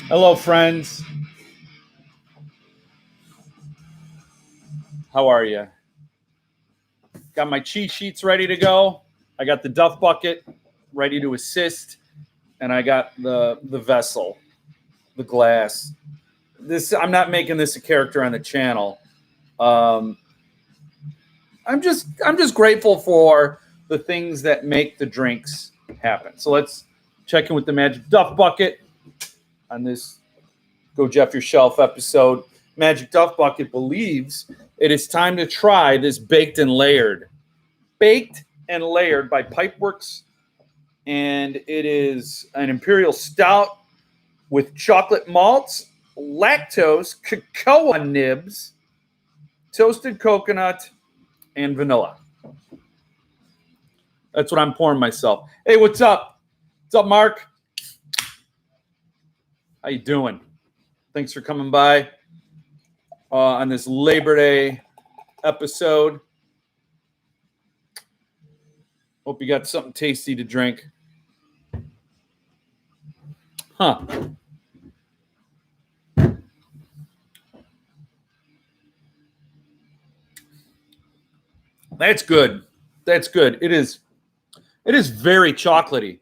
Hello, friends. How are you? Got my cheat sheets ready to go. I got the duff bucket ready to assist, and I got the vessel, the glass. I'm not making this a character on the channel. I'm just grateful for the things that make the drinks happen. So let's check in with the Magic Duff Bucket on this Go Jeff Yourshellf episode. Magic Duff Bucket believes it is time to try this Baked and Layered. Baked and Layered by Pipeworks. And it is an imperial stout with chocolate malts, lactose, cocoa nibs, toasted coconut, and vanilla. That's what I'm pouring myself. Hey, what's up? What's up, Mark? How you doing? Thanks for coming by on this Labor Day episode. Hope you got something tasty to drink. Huh. That's good. That's good. It is very chocolatey.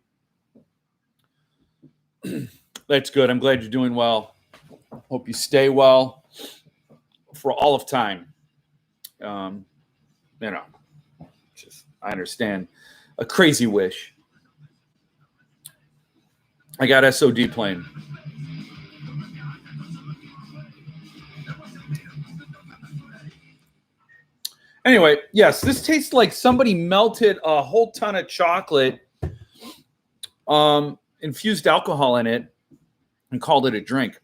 That's good. I'm glad you're doing well. Hope you stay well for all of time. I understand. A crazy wish. I got SOD playing. Anyway, yes, this tastes like somebody melted a whole ton of chocolate, infused alcohol in it, and called it a drink.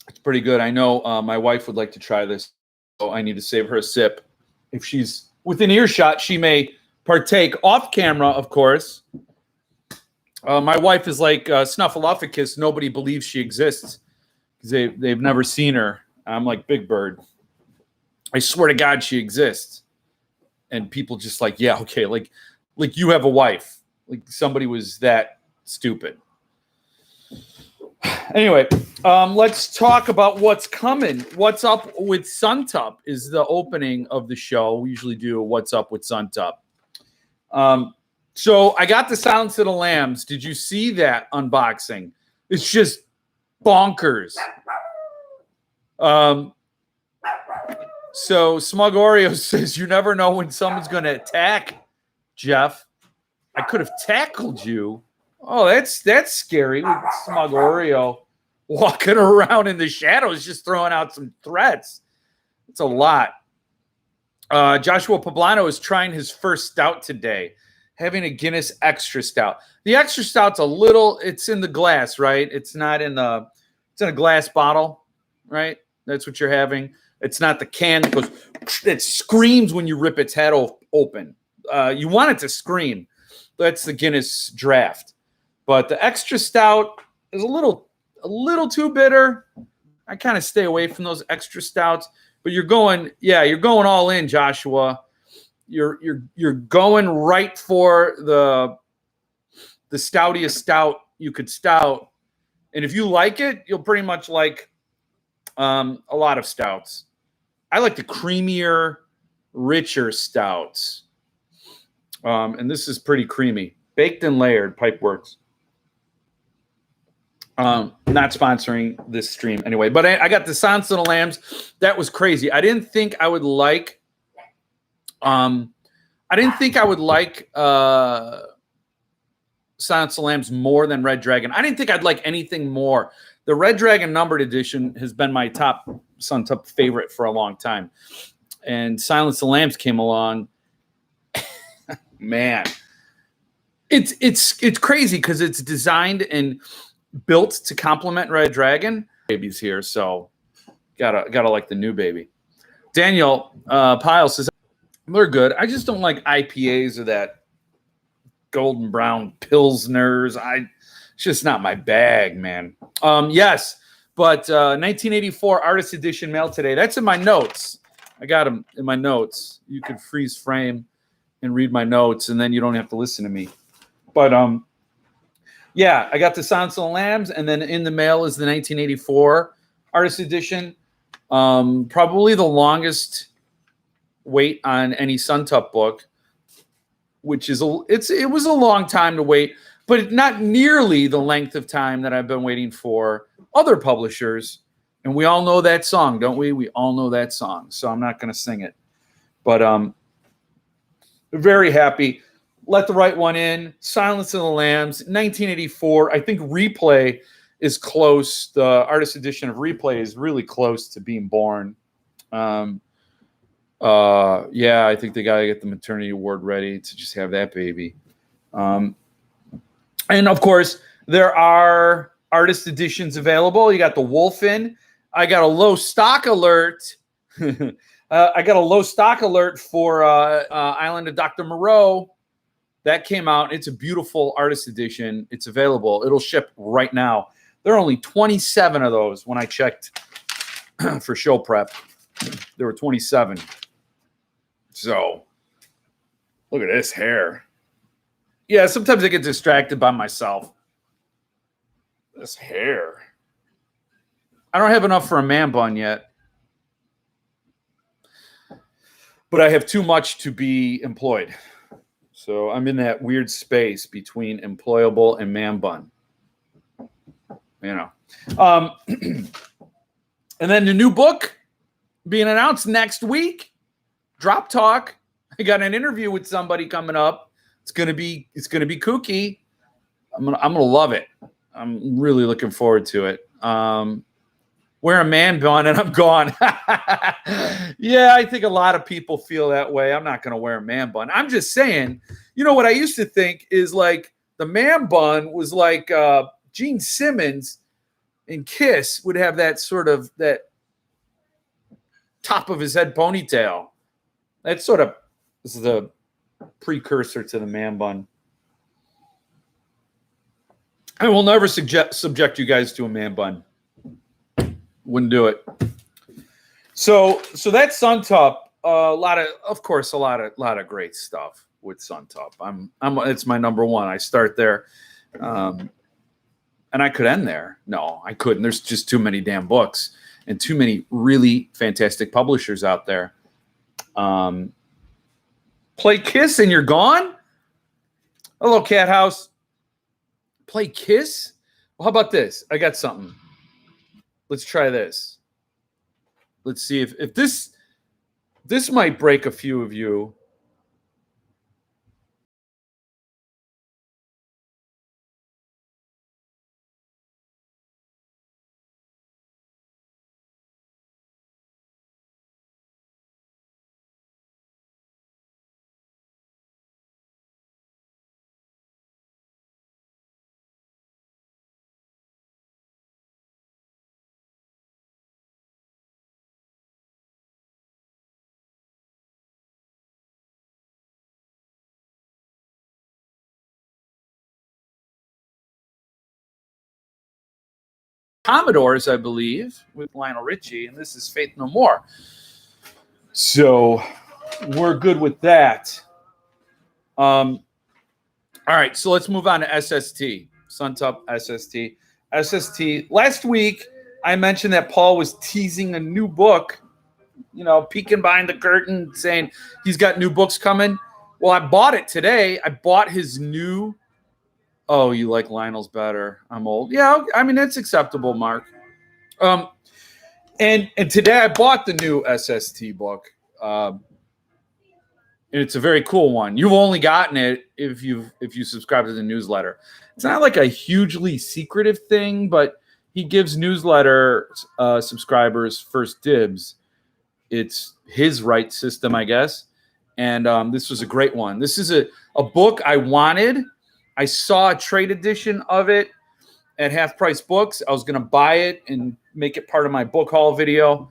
It's pretty good. I know my wife would like to try this, so I need to save her a sip. If she's within earshot, she may partake off camera, of course. My wife is like Snuffleupagus. Nobody believes she exists because they've never seen her. I'm like Big Bird. I swear to God she exists. And people just like, yeah, okay, like you have a wife. Like somebody was that stupid. Anyway, let's talk about what's coming. What's up with Suntup is the opening of the show. We usually do What's Up with Suntup. So I got the Silence of the Lambs. Did you see that unboxing? It's just bonkers. So Smug Oreo says, you never know when someone's going to attack, Jeff. I could have tackled you. Oh, that's scary with Smug Oreo walking around in the shadows, just throwing out some threats. It's a lot. Joshua Poblano is trying his first stout today, having a Guinness Extra Stout. The Extra Stout's it's in the glass, right? It's in a glass bottle, right? That's what you're having. It's not the can that goes, it screams when you rip its head open. You want it to scream. That's the Guinness draft. But the Extra Stout is a little too bitter. I kind of stay away from those Extra Stouts. But you're going all in, Joshua. You're going right for the stoutiest stout you could stout. And if you like it, you'll pretty much like a lot of stouts. I like the creamier, richer stouts. And this is pretty creamy. Baked and Layered, Pipeworks. Not sponsoring this stream anyway, but I got the Silence of the Lambs. That was crazy. I didn't think I would like Silence of the Lambs more than Red Dragon. I didn't think I'd like anything more. The Red Dragon numbered edition has been my top Suntup favorite for a long time. And Silence of the Lambs came along. Man. It's crazy because it's designed and built to complement Red Dragon. Baby's here, so gotta like the new baby. Daniel Pyle says they're good. I just don't like IPAs or that golden brown pilsners. It's just not my bag, man. Yes, but 1984 Artist Edition mail today. That's in my notes. I got them in my notes. You could freeze frame and read my notes, and then you don't have to listen to me. But Yeah, I got the Silence of the Lambs, and then in the mail is the 1984 Artist Edition. Probably the longest wait on any Suntup book, which is it was a long time to wait, but not nearly the length of time that I've been waiting for other publishers. And we all know that song, don't we? We all know that song, so I'm not going to sing it. But very happy. Let the Right One In, Silence of the Lambs, 1984. I think Replay is close. The artist edition of Replay is really close to being born. Yeah, I think they got to get the maternity ward ready to just have that baby. And of course, there are artist editions available. You got the Wolfen. I got a low stock alert. I got a low stock alert for Island of Dr. Moreau. That came out. It's a beautiful artist edition. It's available. It'll ship right now. There are only 27 of those when I checked for show prep. There were 27. So, look at this hair. Yeah, sometimes I get distracted by myself. This hair. I don't have enough for a man bun yet. But I have too much to be employed. So I'm in that weird space between employable and man bun. You know. And then the new book being announced next week. Drop Talk. I got an interview with somebody coming up. It's gonna be kooky. I'm gonna love it. I'm really looking forward to it. Wear a man bun and I'm gone. Yeah, I think a lot of people feel that way. I'm not gonna wear a man bun. I'm just saying, you know what I used to think is like the man bun was like Gene Simmons in Kiss would have that sort of that top of his head ponytail. That sort of is the precursor to the man bun. I will never subject you guys to a man bun. Wouldn't do it. So that's Suntup. A lot of great stuff with Suntup. It's my number one. I start there, and I could end there. No, I couldn't. There's just too many damn books and too many really fantastic publishers out there. Play Kiss and you're gone? Hello, Cat House. Play Kiss? Well, how about this? I got something. Let's try this. Let's see if this might break a few of you. Commodores, I believe, with Lionel Richie, and this is Faith No More. So we're good with that. All right, so let's move on to SST. Suntup SST. SST. Last week, I mentioned that Paul was teasing a new book, peeking behind the curtain, saying he's got new books coming. Well, I bought it today. I bought his new... Oh, you like Lionel's better. I'm old. Yeah, I mean, it's acceptable, Mark. And today I bought the new SST book. And it's a very cool one. You've only gotten it if you subscribe to the newsletter. It's not like a hugely secretive thing, but he gives newsletter subscribers first dibs. It's his right system, I guess. And this was a great one. This is a book I wanted. I saw a trade edition of it at Half Price Books. I was going to buy it and make it part of my book haul video,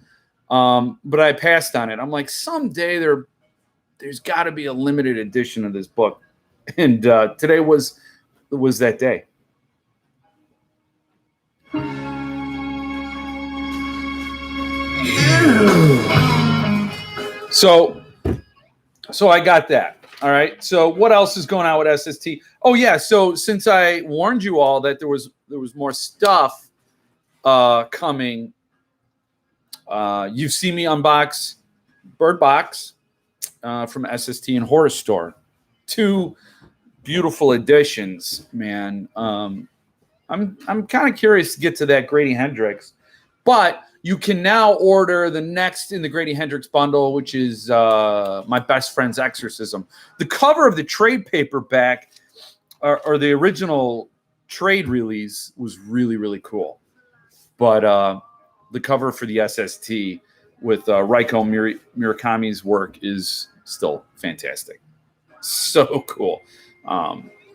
but I passed on it. I'm like, someday there's got to be a limited edition of this book, and today was that day. So I got that. All right. So what else is going on with SST? Oh yeah. So since I warned you all that there was more stuff coming, you've seen me unbox Bird Box from SST and Horror Store. 2 beautiful editions, man. I'm kind of curious to get to that Grady Hendrix, but you can now order the next in the Grady Hendrix bundle, which is My Best Friend's Exorcism. The cover of the trade paperback or the original trade release was really, really cool. But the cover for the SST with Reiko Murakami's work is still fantastic. So cool.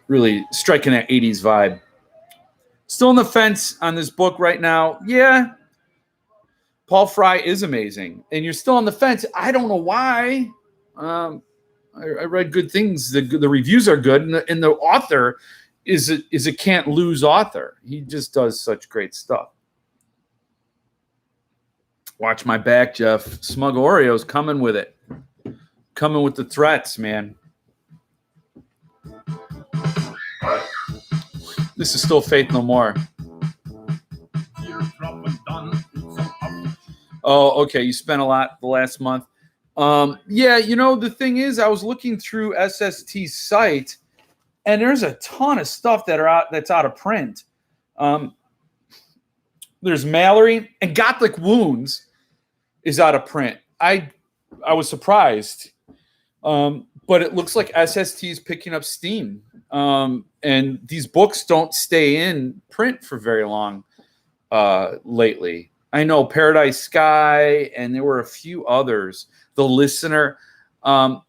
Really striking that 80s vibe. Still on the fence on this book right now. Yeah. Paul Fry is amazing. And you're still on the fence. I don't know why. I read good things. The reviews are good. And the author is a can't lose author. He just does such great stuff. Watch my back, Jeff. Smug Oreo's coming with it. Coming with the threats, man. This is still Faith No More. Oh, okay. You spent a lot the last month. Yeah, the thing is, I was looking through SST's site, and there's a ton of stuff that's out of print. There's Mallory and Gothic Wounds is out of print. I was surprised. But it looks like SST is picking up steam. And these books don't stay in print for very long lately. I know Paradise Sky, and there were a few others. The Listener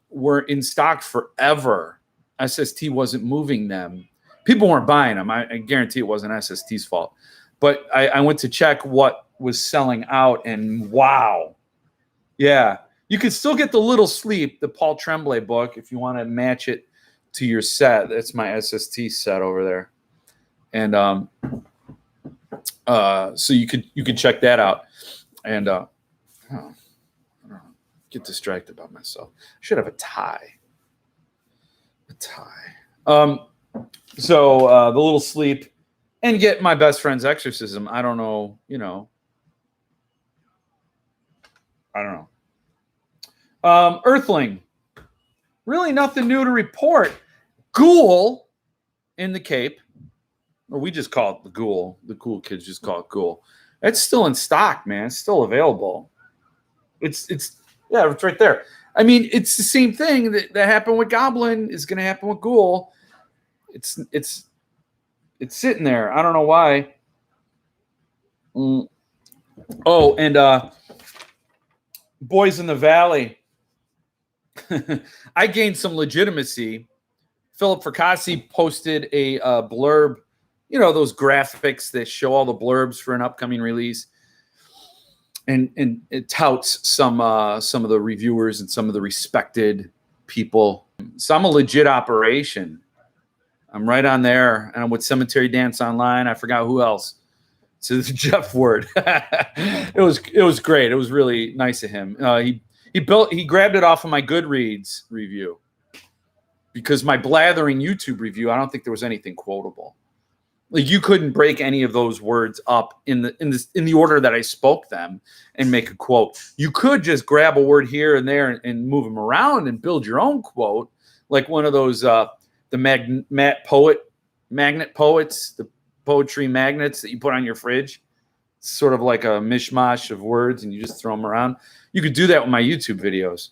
were in stock forever. SST wasn't moving them. People weren't buying them. I guarantee it wasn't SST's fault. But I went to check what was selling out, and wow. Yeah. You can still get The Little Sleep, the Paul Tremblay book, if you want to match it to your set. That's my SST set over there. And so you could check that out. And I don't know, get distracted about myself. I should have a tie. So The Little Sleep and get My Best Friend's Exorcism. I don't know, I don't know. Earthling. Really nothing new to report. Ghoul in the Cape. Or we just call it the Ghoul. The cool kids just call it Ghoul. It's still in stock, man. It's still available. It's right there. I mean, it's the same thing that happened with Goblin is going to happen with Ghoul. It's sitting there. I don't know why. Oh, and Boys in the Valley. I gained some legitimacy. Philip Fracassi posted a blurb, those graphics that show all the blurbs for an upcoming release, and it touts some of the reviewers and some of the respected people. So I'm a legit operation. I'm right on there, and I'm with Cemetery Dance Online. I forgot who else. So this is Jeff Word. It was great. It was really nice of him. He grabbed it off of my Goodreads review, because my blathering YouTube review, I don't think there was anything quotable. Like, you couldn't break any of those words up in the order that I spoke them and make a quote. You could just grab a word here and there and move them around and build your own quote, like one of those the magnet poets, the poetry magnets that you put on your fridge. It's sort of like a mishmash of words, and you just throw them around. You could do that with my YouTube videos,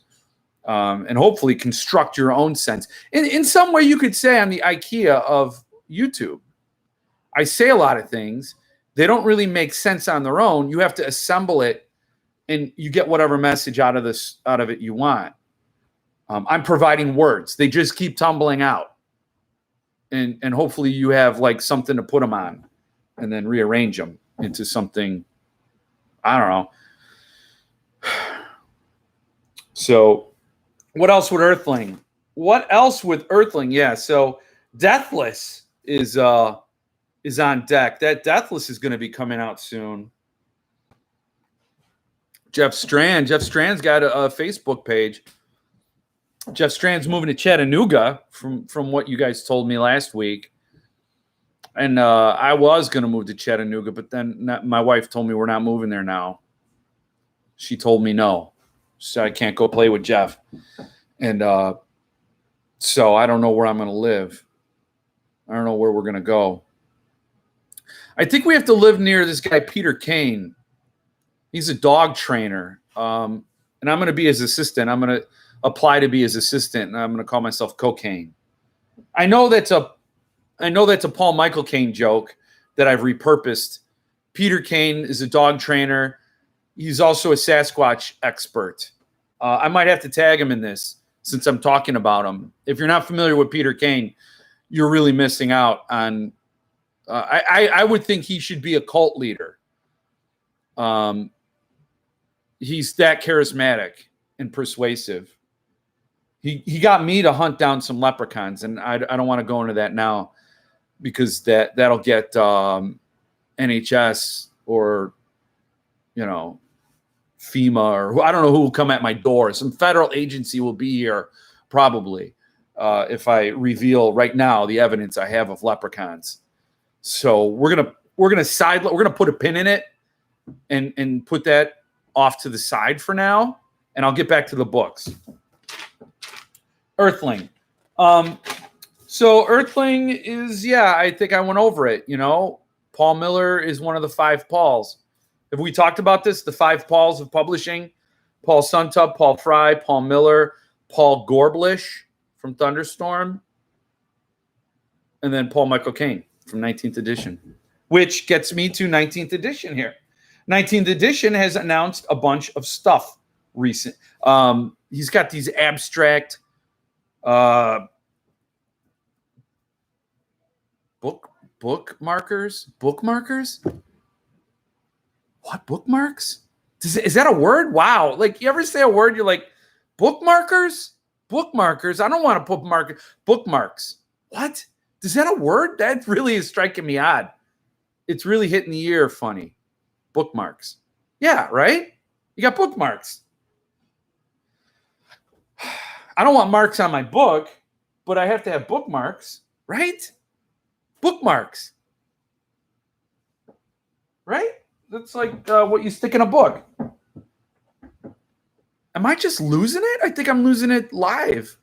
and hopefully construct your own sense. In some way, you could say I'm the IKEA of YouTube. I say a lot of things. They don't really make sense on their own. You have to assemble it, and you get whatever message out of it you want. I'm providing words. They just keep tumbling out. And hopefully you have like something to put them on and then rearrange them into something, I don't know. So what else with Earthling? Yeah, so Deathless is on deck. That Deathless is going to be coming out soon. Jeff Strand's got a Facebook page. Jeff Strand's moving to Chattanooga from what you guys told me last week. And I was going to move to Chattanooga, but then my wife told me we're not moving there now. She told me no. So I can't go play with Jeff. And so I don't know where I'm going to live. I don't know where we're going to go. I think we have to live near this guy, Peter Caine. He's a dog trainer. And I'm going to be his assistant. I'm going to apply to be his assistant, and I'm going to call myself Cocaine. I know that's a Paul Michael Caine joke that I've repurposed. Peter Caine is a dog trainer. He's also a Sasquatch expert. I might have to tag him in this since I'm talking about him. If you're not familiar with Peter Caine, you're really missing out on. I would think he should be a cult leader. He's that charismatic and persuasive. He got me to hunt down some leprechauns, and I don't want to go into that now because that'll get NHS or FEMA or I don't know who will come at my door. Some federal agency will be here probably if I reveal right now the evidence I have of leprechauns. So we're gonna put a pin in it and put that off to the side for now, and I'll get back to the books. Earthling. So Earthling is, I think I went over it. Paul Miller is one of the 5 Pauls. Have we talked about this? The 5 Pauls of publishing: Paul Suntup, Paul Fry, Paul Miller, Paul Gorblish from Thunderstorm, and then Paul Michael Caine from 19th edition, which gets me to 19th edition here. 19th edition has announced a bunch of stuff recent. He's got these abstract bookmarkers. What bookmarks? Is that a word? Wow. Like, you ever say a word, you're like, bookmarkers? Bookmarkers? I don't want to put bookmarks. What? Is that a word? That really is striking me odd. It's really hitting the ear funny. Bookmarks. Yeah, right? You got bookmarks. I don't want marks on my book, but I have to have bookmarks, right? Bookmarks. Right? That's like what you stick in a book. Am I just losing it? I think I'm losing it live.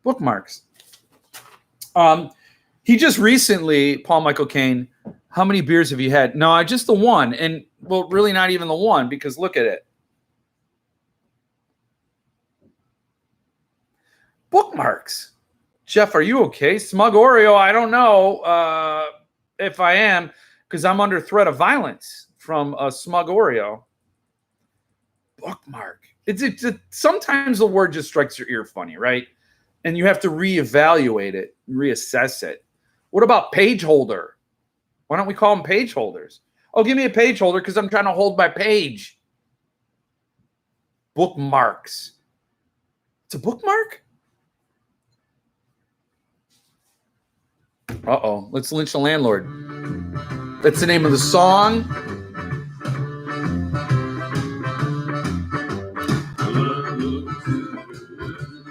Bookmarks. He just recently, Paul Michael Caine, how many beers have you had? No, just the one. And, well, really not even the one, because look at it. Bookmarks. Jeff, are you okay? Smug Oreo, I don't know if I am, because I'm under threat of violence from a Smug Oreo. Bookmark. It's sometimes the word just strikes your ear funny, right? And you have to reevaluate it, reassess it. What about page holder? Why don't we call them page holders? Oh, give me a page holder because I'm trying to hold my page. Bookmarks. It's a bookmark? Uh-oh. Let's lynch the landlord. That's the name of the song.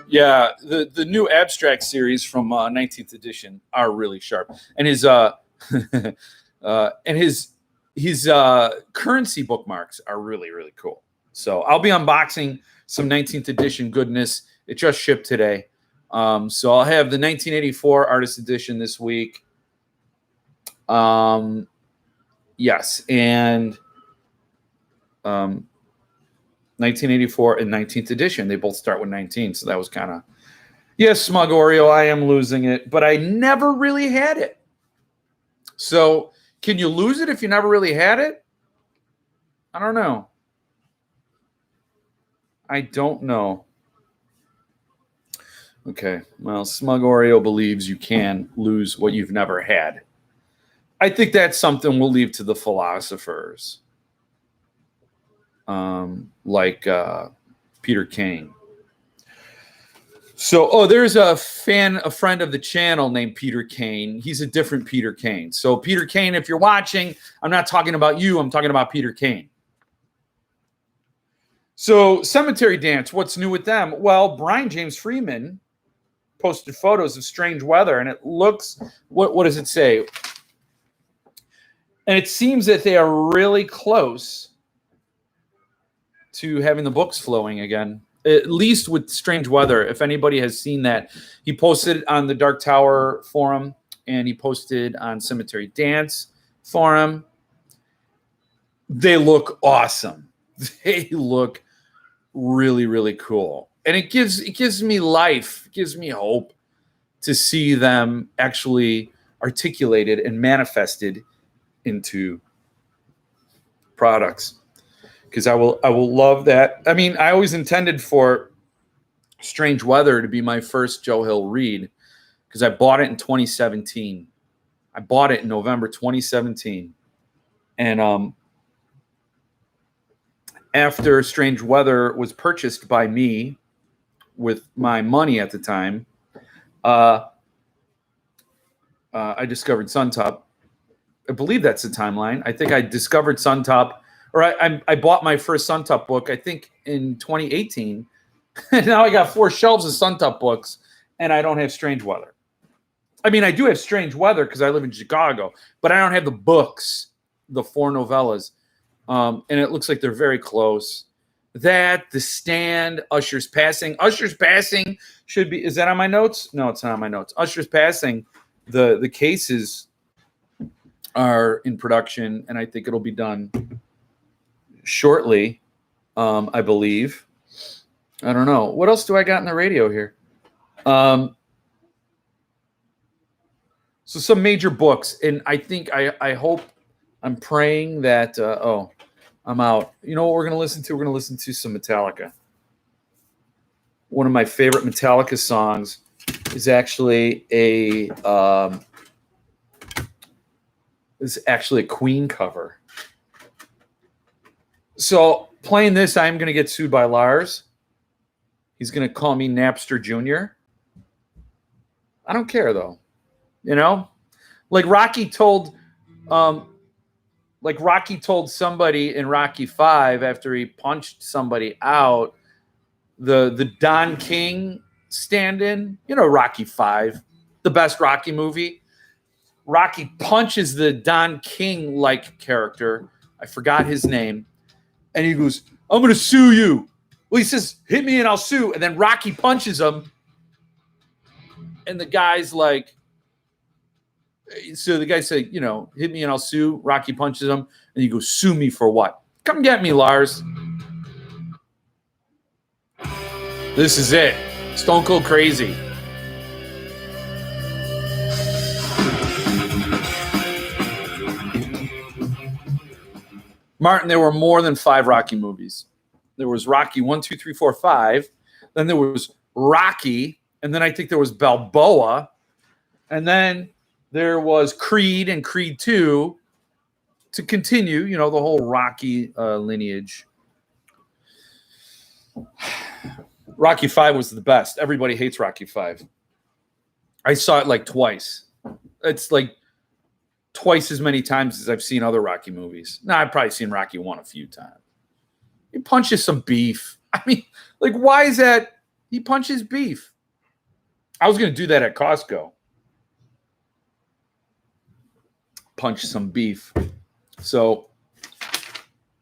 Yeah, the new abstract series from 19th edition are really sharp. And his his currency bookmarks are really, really cool. So I'll be unboxing some 19th edition goodness. It just shipped today. So I'll have the 1984 artist edition this week. Yes, and 1984 and 19th edition. They both start with 19, so that was kind of... Yes, Smug Oreo, I am losing it, but I never really had it. So can you lose it if you never really had it? I don't know. I don't know. Okay, well, Smug Oreo believes you can lose what you've never had. I think that's something we'll leave to the philosophers. Like Peter Caine. So, there's a friend of the channel named Peter Caine. He's a different Peter Caine. So, Peter Caine, if you're watching, I'm not talking about you. I'm talking about Peter Caine. So Cemetery Dance, what's new with them? Well, Brian James Freeman posted photos of Strange Weather, and it looks, what does it say? And it seems that they are really close to having the books flowing again, at least with Strange Weather. If anybody has seen that, he posted on the Dark Tower forum, and he posted on Cemetery Dance forum. They look awesome. They look really, really cool. And it gives me life, it gives me hope to see them actually articulated and manifested into products. Because I will love that. I mean, I always intended for Strange Weather to be my first Joe Hill read, because I bought it in 2017. I bought it in November 2017. And after Strange Weather was purchased by me with my money at the time, I discovered Suntup. I believe that's the timeline. I think I discovered Suntup, or I bought my first Suntup book, I think, in 2018. And now I got 4 shelves of Suntup books, and I don't have Strange Weather. I mean, I do have Strange Weather because I live in Chicago, but I don't have the books, the 4 novellas. And it looks like they're very close. That, The Stand, Usher's Passing. Usher's Passing should be, is that on my notes? No, it's not on my notes. Usher's Passing, the cases are in production, and I think it'll be done shortly, I believe. I don't know. What else do I got in the radio here? So some major books, and I think I hope, I'm praying that, I'm out. You know what we're going to listen to? We're going to listen to some Metallica. One of my favorite Metallica songs is actually a Queen cover. So playing this, I'm going to get sued by Lars. He's going to call me Napster Jr. I don't care, though. You know? Like Rocky told somebody in Rocky 5 after he punched somebody out, the Don King stand-in, you know, Rocky 5, the best Rocky movie. Rocky punches the Don King-like character. I forgot his name. And he goes, I'm going to sue you. Well, he says, hit me and I'll sue. And then Rocky punches him. And the guy's like, so the guy said, you know, hit me and I'll sue. Rocky punches him. And he goes, sue me for what? Come get me, Lars. This is it. Stone Cold Crazy. Martin, there were more than 5 Rocky movies. There was Rocky 1, 2, 3, 4, 5. Then there was Rocky. And then I think there was Balboa. And then there was Creed and Creed 2 to continue, you know, the whole Rocky lineage. Rocky 5 was the best. Everybody hates Rocky 5. I saw it like twice. It's like twice as many times as I've seen other Rocky movies. Now, I've probably seen Rocky 1 a few times. He punches some beef. I mean, like, why is that? He punches beef. I was going to do that at Costco. Punch some beef. So,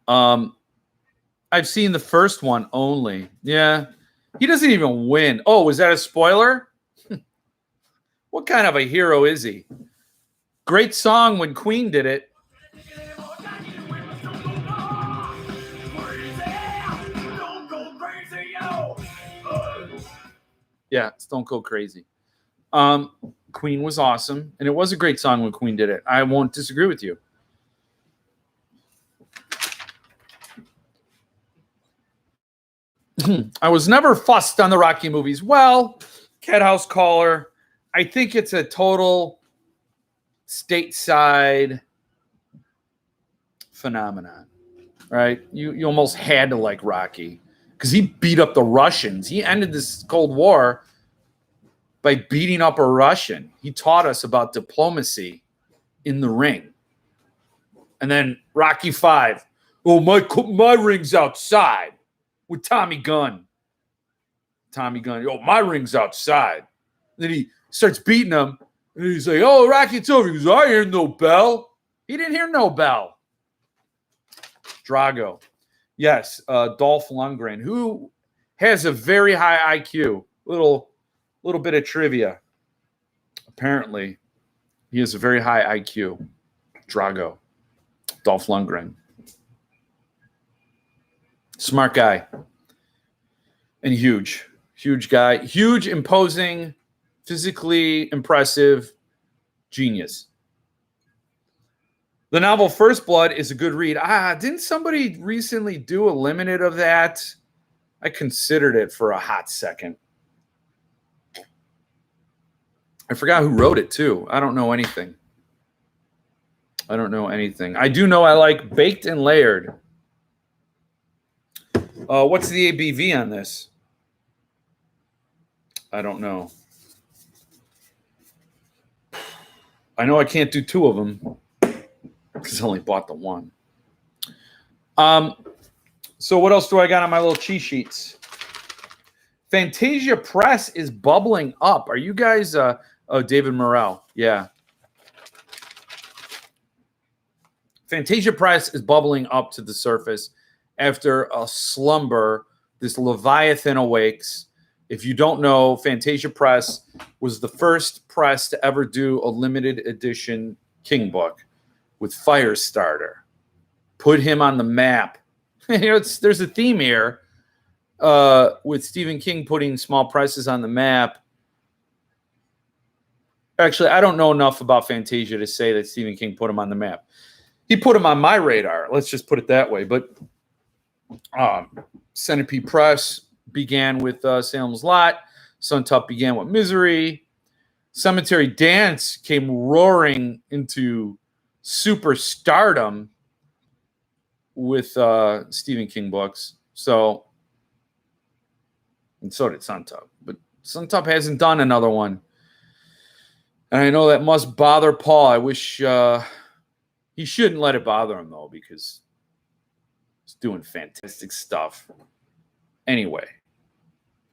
I've seen the first one only. Yeah. He doesn't even win. Oh, is that a spoiler? What kind of a hero is he? Great song when Queen did it. Yeah, Stone Cold Crazy. Queen was awesome, and it was a great song when Queen did it. I won't disagree with you. I was never fussed on the Rocky movies. Well, Cat House Caller, I think it's a total stateside phenomenon, right? You almost had to like Rocky because he beat up the Russians. He ended this Cold War by beating up a Russian. He taught us about diplomacy in the ring. And then Rocky 5. Oh, my ring's outside. with Tommy Gunn. Tommy Gunn, yo, my ring's outside. Then he starts beating him. And he's like, oh, Rocky, it's over. He goes, I hear no bell. He didn't hear no bell. Drago. Yes, Dolph Lundgren, who has a very high IQ. Little bit of trivia. Apparently, he has a very high IQ. Drago. Dolph Lundgren. Smart guy. And huge. Huge guy. Huge, imposing, physically impressive genius. The novel First Blood is a good read. Didn't somebody recently do a limited of that? I considered it for a hot second. I forgot who wrote it, too. I don't know anything. I do know I like Baked and Layered. What's the ABV on this? I don't know. I know I can't do two of them because I only bought the one. So what else do I got on my little cheat sheets? Fantasia Press is bubbling up. Are you guys... oh, David Morrell. Yeah. Fantasia Press is bubbling up to the surface after a slumber. This Leviathan awakes. If you don't know, Fantasia Press was the first press to ever do a limited edition King book with Firestarter. Put him on the map. There's a theme here with Stephen King putting small presses on the map. Actually, I don't know enough about Fantasia to say that Stephen King put him on the map. He put him on my radar. Let's just put it that way. But Centipede Press began with Salem's Lot. Suntup began with Misery. Cemetery Dance came roaring into superstardom with Stephen King books. And so did Suntup. But Suntup hasn't done another one. And I know that must bother Paul. I wish he shouldn't let it bother him, though, because he's doing fantastic stuff. Anyway.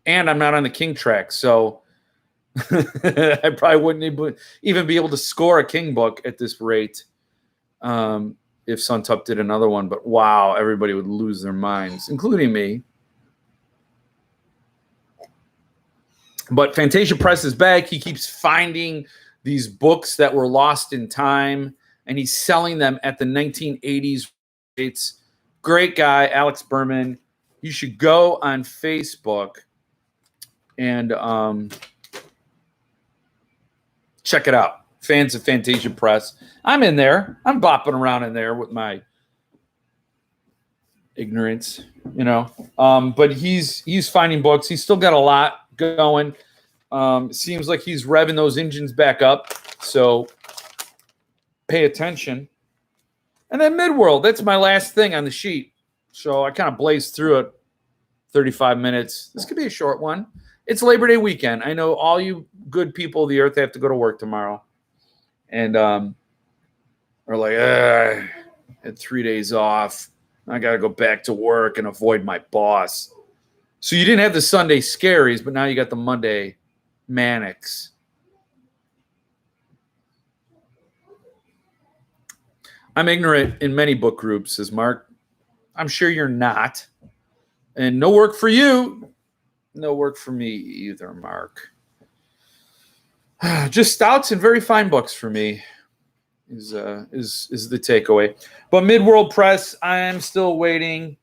And I'm not on the King track, so I probably wouldn't even be able to score a King book at this rate if Suntup did another one. But wow, everybody would lose their minds, including me. But Fantasia Press is back. He keeps finding these books that were lost in time, and he's selling them at the 1980s rates. Great guy, Alex Berman. You should go on Facebook and check it out. Fans of Fantasia Press. I'm in there. I'm bopping around in there with my ignorance, But he's finding books. He's still got a lot going. Seems like he's revving those engines back up. So pay attention. And then Midworld. That's my last thing on the sheet. So I kind of blazed through it. 35 minutes. This could be a short one. It's Labor Day weekend. I know all you good people of the earth have to go to work tomorrow. And are like, I had 3 days off. I got to go back to work and avoid my boss. So you didn't have the Sunday scaries, but now you got the Monday manics. I'm ignorant in many book groups, says Mark. I'm sure you're not. And no work for you. No work for me either, Mark. Just stouts and very fine books for me is the takeaway. But Midworld Press, I am still waiting,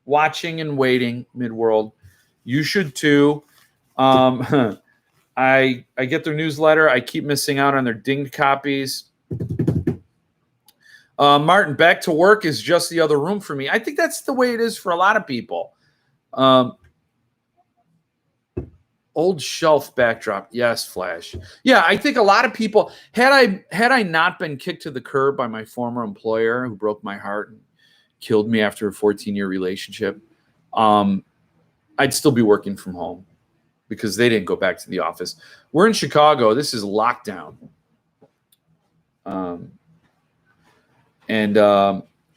watching and waiting. Midworld, you should too. I get their newsletter. I keep missing out on their dinged copies. Martin, Back to Work is just the other room for me. I think that's the way it is for a lot of people. Old shelf backdrop. Yes, Flash. Yeah, I think a lot of people, had I not been kicked to the curb by my former employer who broke my heart and killed me after a 14-year relationship, I'd still be working from home because they didn't go back to the office. We're in Chicago. This is lockdown.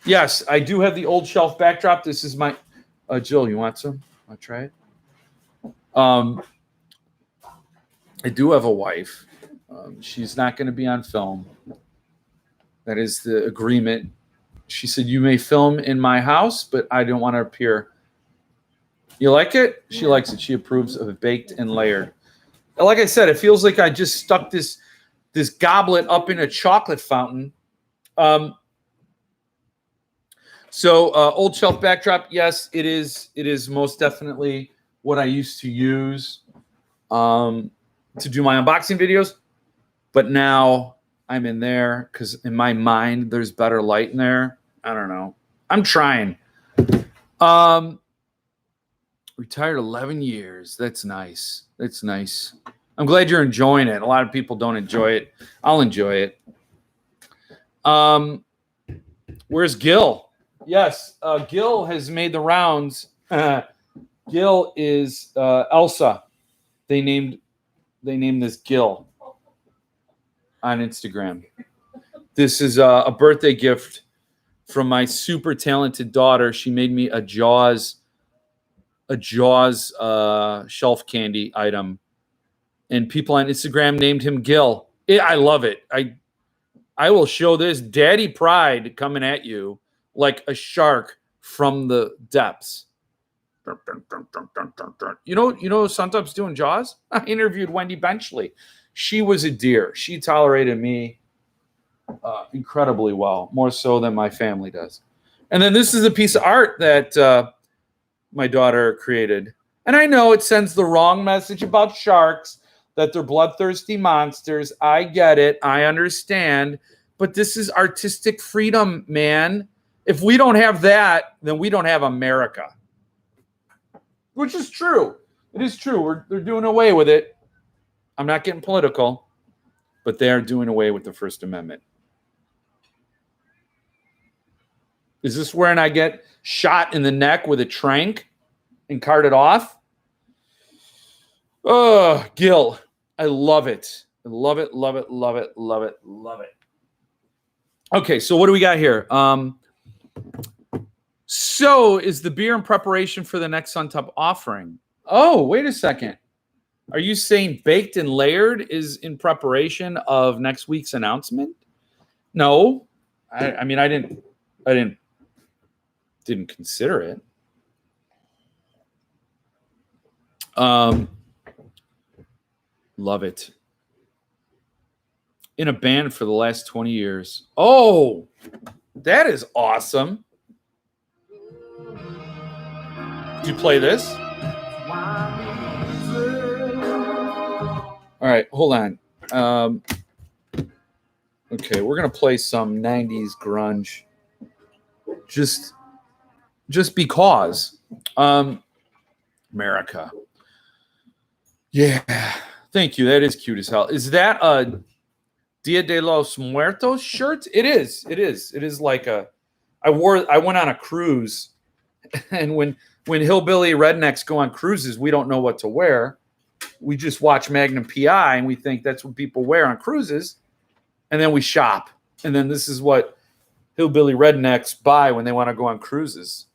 Yes, I do have the old shelf backdrop. This is my Jill, you want some? Want to try it? I do have a wife. She's not going to be on film. That is the agreement. She said, you may film in my house, but I don't want to appear. You like it? She likes it. She approves of it, baked and layered. Like I said, it feels like I just stuck this goblet up in a chocolate fountain. So old shelf backdrop, yes, it is. It is most definitely what I used to use to do my unboxing videos. But now I'm in there because in my mind there's better light in there. I don't know. I'm trying. Retired 11 years. That's nice. That's nice. I'm glad you're enjoying it. A lot of people don't enjoy it. I'll enjoy it. Where's Gil? Yes, Gil has made the rounds. Gil is Elsa. They named this Gil on Instagram. This is a birthday gift from my super talented daughter. She made me a Jaws shelf candy item, and people on Instagram named him Gil. I love it. I will show this daddy pride coming at you like a shark from the depths. You know Suntup's doing Jaws? I interviewed Wendy Benchley. She was a dear. She tolerated me incredibly well, more so than my family does. And then this is a piece of art that my daughter created. And I know it sends the wrong message about sharks, that they're bloodthirsty monsters. I get it. I understand. But this is artistic freedom, man. If we don't have that, then we don't have America. Which is true. It is true. They're doing away with it. I'm not getting political, but they are doing away with the First Amendment. Is this when I get shot in the neck with a trank and carted off? Oh, Gil. I love it. I love it, love it, love it, love it, love it. Okay, so what do we got here? So is the beer in preparation for the next Suntup offering? Oh, wait a second. Are you saying baked and layered is in preparation of next week's announcement? No. I mean, I didn't consider it. Love it. In a band for the last 20 years. Oh, that is awesome. Did you play this? All right, hold on. Okay, we're going to play some 90s grunge. Just because. America. Yeah. Thank you. That is cute as hell. Is that a Dia de los Muertos shirt? It is. It is. It is like I went on a cruise, and when hillbilly rednecks go on cruises, we don't know what to wear. We just watch Magnum PI and we think that's what people wear on cruises, and then we shop. And then this is what hillbilly rednecks buy when they want to go on cruises.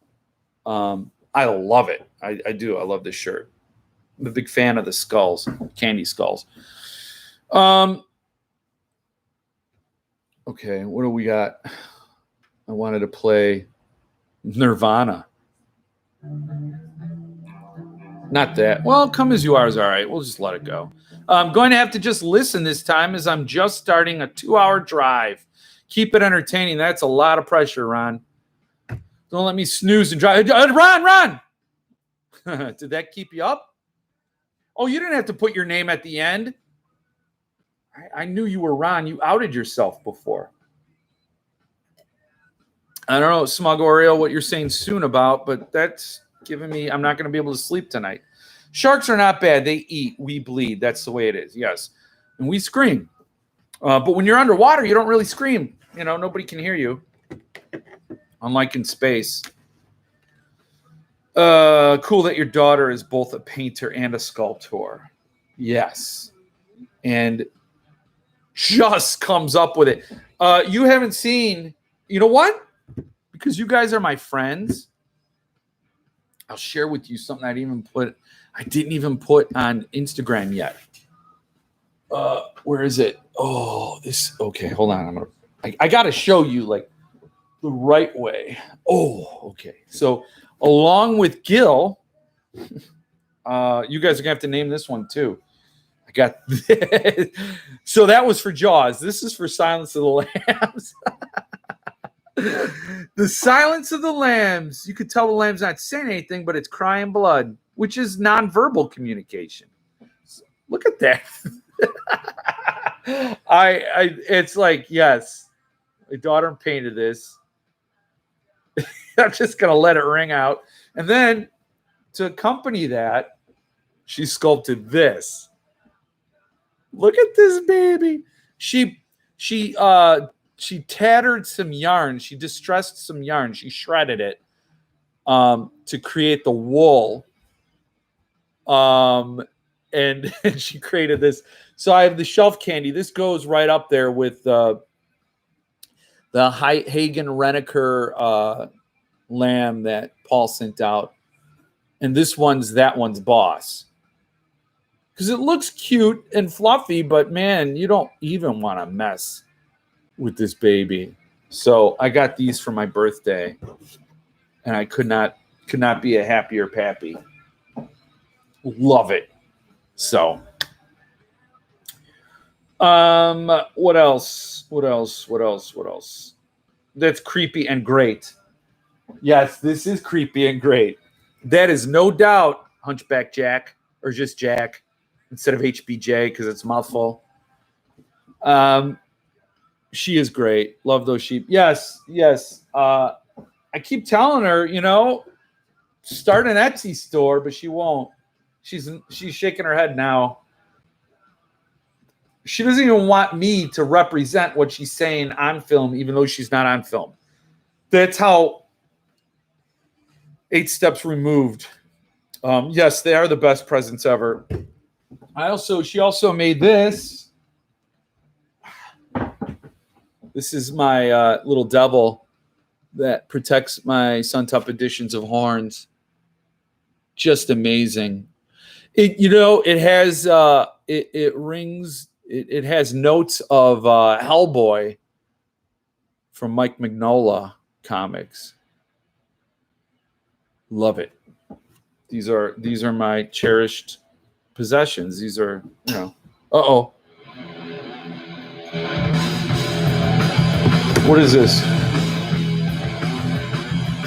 I love it. I do. I love this shirt. I'm a big fan of the skulls, candy skulls. Okay, what do we got? I wanted to play Nirvana. Not that. Well, Come As You Are is all right. We'll just let it go. I'm going to have to just listen this time as I'm just starting a 2-hour drive. Keep it entertaining. That's a lot of pressure, Ron. Don't let me snooze and drive. Ron! Did that keep you up? Oh, you didn't have to put your name at the end. I knew you were Ron. You outed yourself before. I don't know, Smug Oreo, what you're saying soon about, but that's giving me, I'm not going to be able to sleep tonight. Sharks are not bad. They eat. We bleed. That's the way it is. Yes. And we scream. But when you're underwater, you don't really scream. You know, nobody can hear you. Unlike in space. Cool that your daughter is both a painter and a sculptor. Yes. And just comes up with it. You haven't seen, you know what? Because you guys are my friends, I'll share with you something I didn't even put on Instagram yet. Where is it? Oh, okay, hold on. I got to show you like the right way. Oh, okay. So along with Gil, you guys are gonna have to name this one too. I got this. So that was for Jaws. This is for Silence of the Lambs. The Silence of the Lambs. You could tell the lamb's not saying anything, but it's crying blood, which is nonverbal communication. So look at that. It's like, yes, my daughter painted this. I'm just gonna let it ring out, and then to accompany that, she sculpted this. Look at this baby. She tattered some yarn. She distressed some yarn. She shredded it to create the wool. And she created this. So I have the shelf candy. This goes right up there with the Hagen Reneker lamb that Paul sent out. And that one's boss. Because it looks cute and fluffy, but man, you don't even want to mess with this baby. So I got these for my birthday, and I could not be a happier pappy. Love it. So what else? That's creepy and great. Yes, this is creepy and great. That is no doubt Hunchback Jack, or just Jack instead of HBJ because it's mouthful. She is great. Love those sheep. Yes. I keep telling her, start an Etsy store, but she won't. She's shaking her head now. She doesn't even want me to represent what she's saying on film, even though she's not on film. That's how 8 steps removed. Yes, they are the best presents ever. She also made this. This is my little devil that protects my Suntup editions of horns. Just amazing. It has it rings. It has notes of Hellboy from Mike Mignola comics. Love it. These are my cherished possessions. These are, uh-oh. What is this?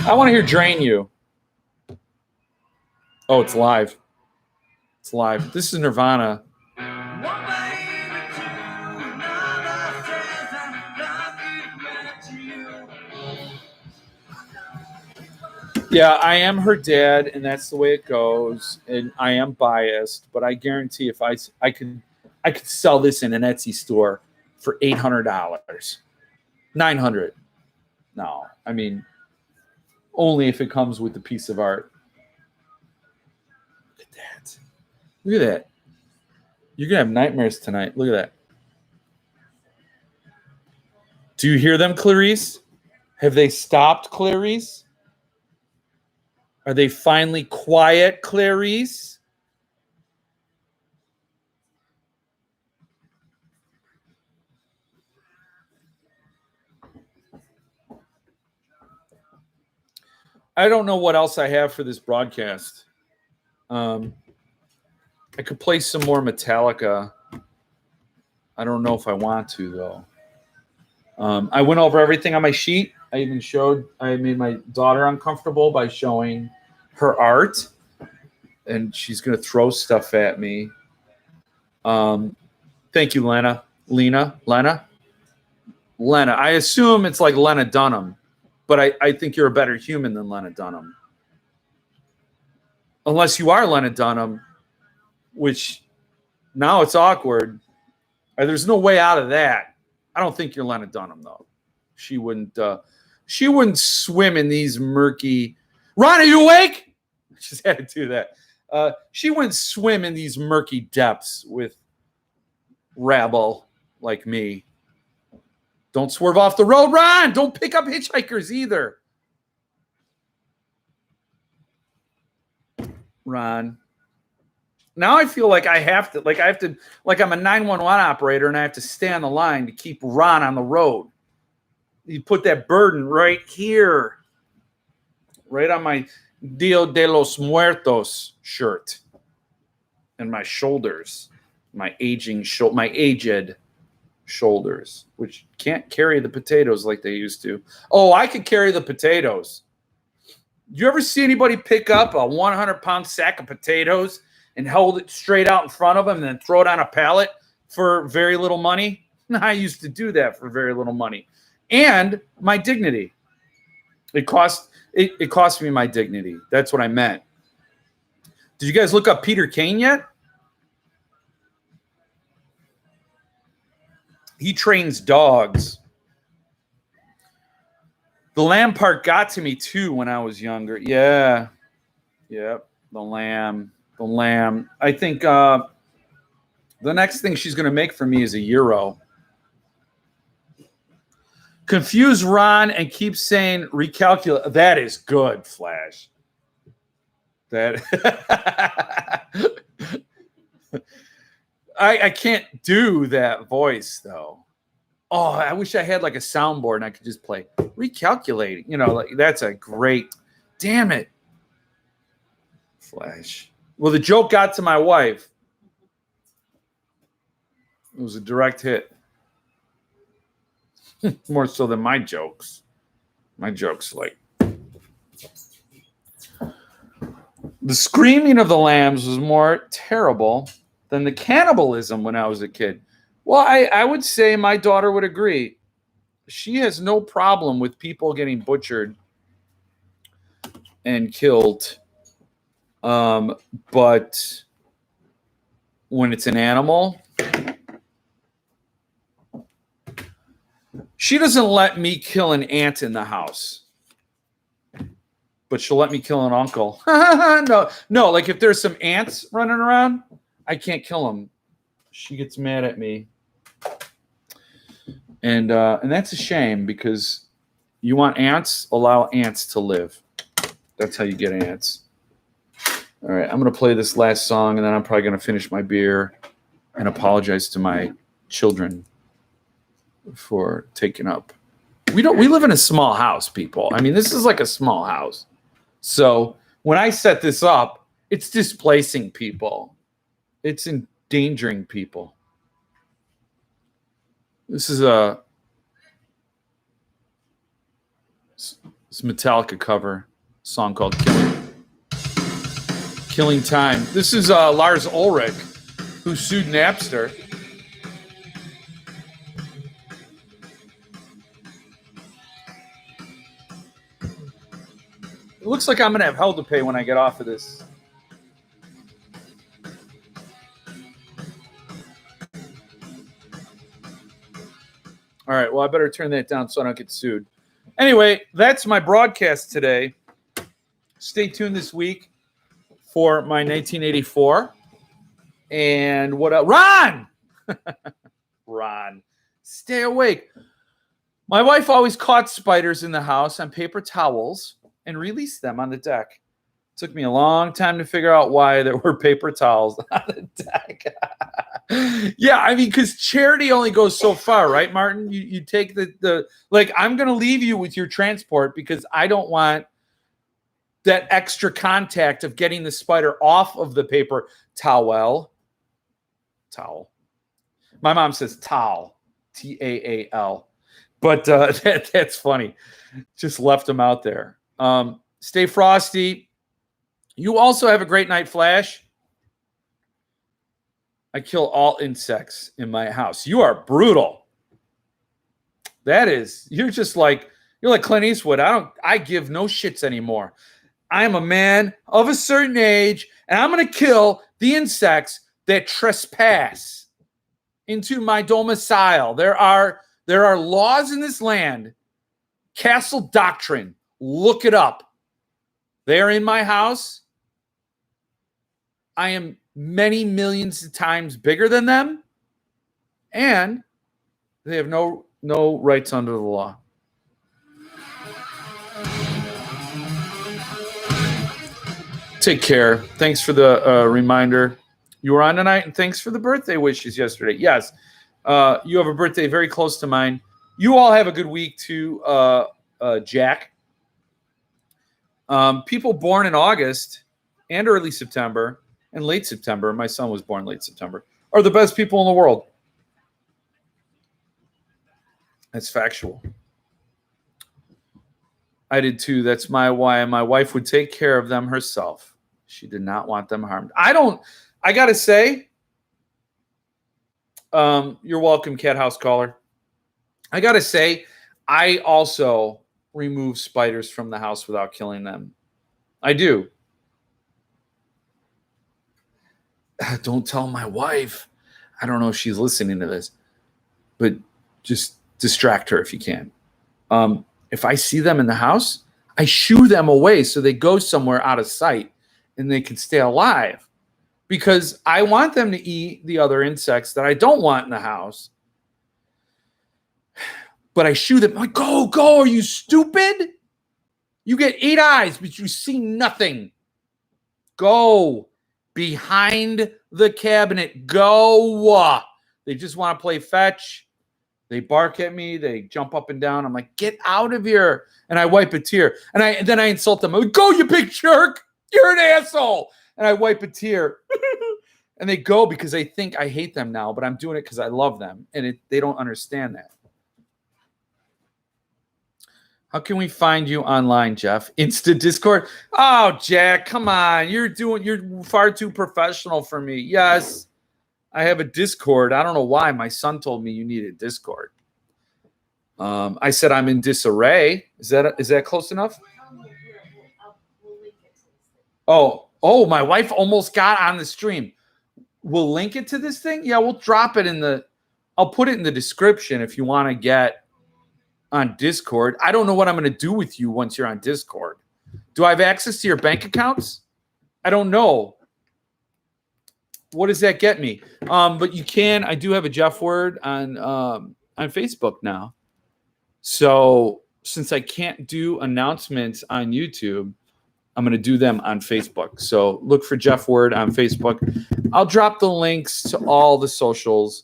I want to hear Drain You. Oh, it's live. It's live. This is Nirvana. Yeah, I am her dad, and that's the way it goes. And I am biased, but I guarantee if I could sell this in an Etsy store for $800, $900. No, I mean, only if it comes with a piece of art. Look at that. Look at that. You're gonna have nightmares tonight. Look at that. Do you hear them, Clarice? Have they stopped, Clarice? Are they finally quiet, Clarice? I don't know what else I have for this broadcast. I could play some more Metallica. I don't know if I want to, though. I went over everything on my sheet. I made my daughter uncomfortable by showing her art, and she's going to throw stuff at me. Thank you, Lena. Lena. I assume it's like Lena Dunham, but I think you're a better human than Lena Dunham. Unless you are Lena Dunham, which now it's awkward. There's no way out of that. I don't think you're Lena Dunham, though. She wouldn't swim in these murky. Ron, are you awake? Just had to do that. She wouldn't swim in these murky depths with rabble like me. Don't swerve off the road, Ron. Don't pick up hitchhikers either. Ron. Now I feel like I'm a 911 operator and I have to stay on the line to keep Ron on the road. You put that burden right here, right on my Dia de los Muertos shirt and my shoulders, my aged shoulders, which can't carry the potatoes like they used to. Oh, I could carry the potatoes. You ever see anybody pick up a 100-pound sack of potatoes and hold it straight out in front of them and then throw it on a pallet for very little money? I used to do that for very little money. And my dignity. It cost me my dignity. That's what I meant. Did you guys look up Peter Caine yet? He trains dogs. The lamb part got to me too when I was younger. Yeah. Yep. The lamb. I think the next thing she's going to make for me is a euro. Confuse Ron and keep saying recalculate. That is good, Flash. That I can't do that voice though. Oh, I wish I had like a soundboard and I could just play recalculating. You know, like that's a great. Damn it, Flash. Well, the joke got to my wife. It was a direct hit. More so than my jokes. My jokes, like the screaming of the lambs was more terrible than the cannibalism when I was a kid. Well, I would say my daughter would agree. She has no problem with people getting butchered and killed. But when it's an animal, she doesn't let me kill an ant in the house, but she'll let me kill an uncle. No, like if there's some ants running around, I can't kill them. She gets mad at me. And that's a shame because you want ants, allow ants to live. That's how you get ants. All right, I'm going to play this last song, and then I'm probably going to finish my beer and apologize to my children for taking up. We live in a small house, people. I mean, this is like a small house. So when I set this up, it's displacing people. It's endangering people. This is this Metallica cover song called Killing Time. This is Lars Ulrich, who sued Napster. It looks like I'm going to have hell to pay when I get off of this. All right, well, I better turn that down so I don't get sued. Anyway, that's my broadcast today. Stay tuned this week for my 1984. And what else? Ron! Ron, stay awake. My wife always caught spiders in the house on paper towels and released them on the deck. It took me a long time to figure out why there were paper towels on the deck. Yeah, I mean, because charity only goes so far, right, Martin? You take the like, I'm going to leave you with your transport because I don't want that extra contact of getting the spider off of the paper towel. My mom says towel, Taal. But that's funny. Just left them out there. Stay frosty. You also have a great night, Flash. I kill all insects in my house. You are brutal. You're like Clint Eastwood. I give no shits anymore. I am a man of a certain age, and I'm going to kill the insects that trespass into my domicile. There are laws in this land. Castle doctrine. Look it up. They're in my house. I am many millions of times bigger than them, and they have no rights under the law. Take care. Thanks for the reminder. You were on tonight, and thanks for the birthday wishes yesterday. Yes, you have a birthday very close to mine. You all have a good week too, Jack. People born in August and early September and late September, my son was born late September, are the best people in the world. That's factual. I did too. That's why my wife would take care of them herself. She did not want them harmed. I got to say, you're welcome, Cat House Caller. I got to say, I also remove spiders from the house without killing them. I do. Don't tell my wife. I don't know if she's listening to this, but just distract her if you can. If I see them in the house, I shoo them away so they go somewhere out of sight and they can stay alive, because I want them to eat the other insects that I don't want in the house. But I shoo them. I'm like, go. Are you stupid? You get 8 eyes, but you see nothing. Go behind the cabinet. Go. They just want to play fetch. They bark at me. They jump up and down. I'm like, get out of here. And I wipe a tear. And then I insult them. I'm like, go, you big jerk. You're an asshole. And I wipe a tear. And they go because they think I hate them now, but I'm doing it because I love them. And they don't understand that. How can we find you online, Jeff? Insta Discord? Oh, Jack, come on. You're far too professional for me. Yes, I have a Discord. I don't know why. My son told me you need a Discord. I said I'm in disarray. Is that close enough? Oh, my wife almost got on the stream. We'll link it to this thing? Yeah, we'll drop it I'll put it in the description if you want to get on Discord. I don't know what I'm going to do with you once you're on Discord. Do I have access to your bank accounts? I don't know. What does that get me? But you can. I do have a Jeff Word on Facebook now. So since I can't do announcements on YouTube, I'm going to do them on Facebook. So look for Jeff Word on Facebook. I'll drop the links to all the socials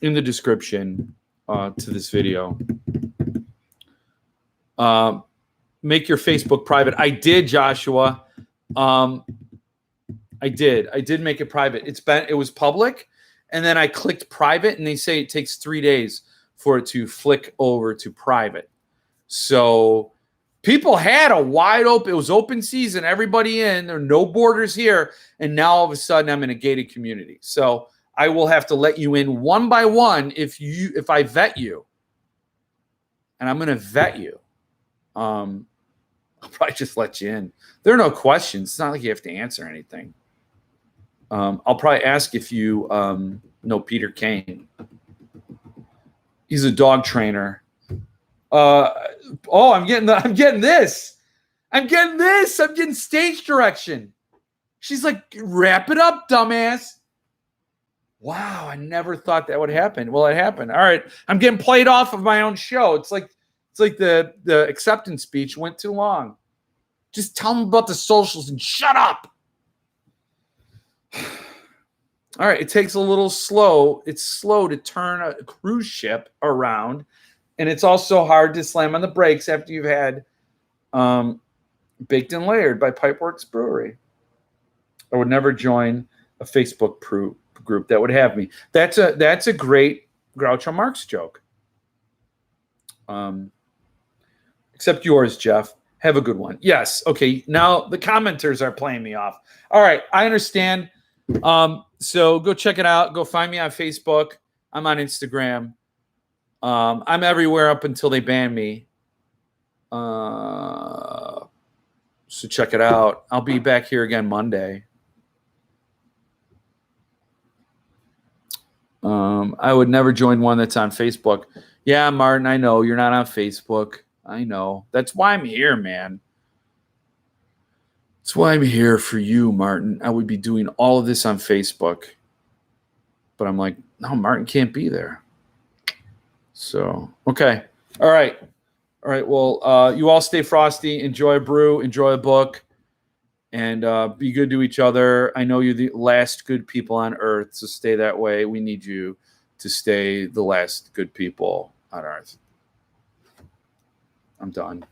in the description to this video. Make your Facebook private. I did, Joshua. I did make it private. It was public, and then I clicked private, and they say it takes 3 days for it to flick over to private. So people had a wide open. It was open season. Everybody in. There are no borders here, and now all of a sudden I'm in a gated community. So I will have to let you in one by one if I vet you, and I'm going to vet you. I'll probably just let you in. There are no questions. It's not like you have to answer anything. I'll probably ask if you know Peter Caine. He's a dog trainer. I'm getting this. I'm getting stage direction. She's like, wrap it up, dumbass. Wow, I never thought that would happen. Well, it happened. All right, I'm getting played off of my own show. It's like the acceptance speech went too long. Just tell them about the socials and shut up. All right, it takes a little slow. It's slow to turn a cruise ship around, and it's also hard to slam on the brakes after you've had Baked and Layered by Pipeworks Brewery. I would never join a Facebook group that would have me. That's a great Groucho Marx joke. Except yours, Jeff. Have a good one. Yes. Okay. Now the commenters are playing me off. All right. I understand. So go check it out. Go find me on Facebook. I'm on Instagram. I'm everywhere up until they ban me. So check it out. I'll be back here again Monday. I would never join one that's on Facebook. Yeah, Martin, I know you're not on Facebook. I know. That's why I'm here, man. That's why I'm here for you, Martin. I would be doing all of this on Facebook. But I'm like, no, Martin can't be there. So, okay. All right. Well, you all stay frosty. Enjoy a brew. Enjoy a book. And be good to each other. I know you're the last good people on Earth, so stay that way. We need you to stay the last good people on Earth. I'm done.